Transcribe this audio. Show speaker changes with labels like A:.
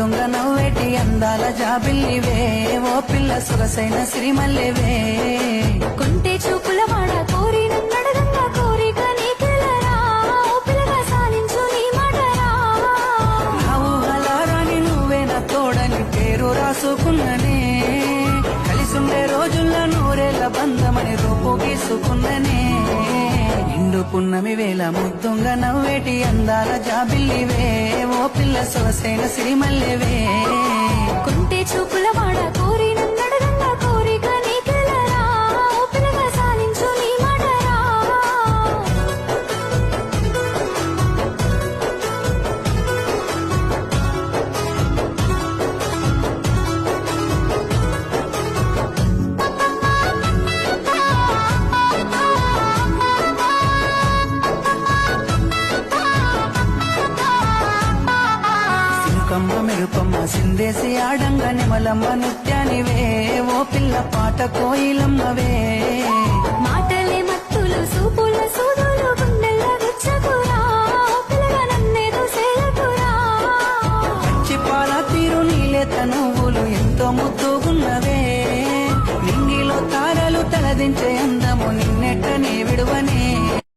A: ముద్దుంగ నవ్వేటి అందాల జాబిల్లివే ఓ పిల్ల సొగసైన సిరిమల్లెవే
B: కొంటే చూపుల వాడ కోరి నన్నడగంగా కోరిక నీకెలరా ఓ పిల్లగా సాలించు నీ మాటరా
A: నా ఊహలారాని నువ్వే నా తోడని పేరు రాసుకున్ననే కలిసుండే రోజుల్లో నూరేళ్ల బంధమని రూపు గీసుకున్ననే నిండు పున్నమి వేళ ముద్దుంగ నవ్వేటి అందాల జాబిల్లివే ఓ పిల్ల సొగసైన సిరిమల్లెవే
B: కొంటే చూపుల వాడ కోరి నన్నడగంగా కోరిక నీకెలరా ఓ పిల్లగా సాలించు నీ మాటరా
A: సినుకమ్మ మెరుపమ్మ సిందేసి ఆడంగ నిమలమ్మ నృత్యానివే ఓ పిల్ల పాట కోయిలమ్మవే
B: మాటలే మత్తులు సూపుల సూదులు గుండెల్ల గుచ్చకురా ఓ పిల్లగా నన్నేదో సేలకురా
A: పచ్చి పాల తీరు నీలేత నువ్వులు ఎంతో ముద్దుగున్నవే నింగిలో తారలు తలదించే అందము నిన్నెట్టనే విడువనే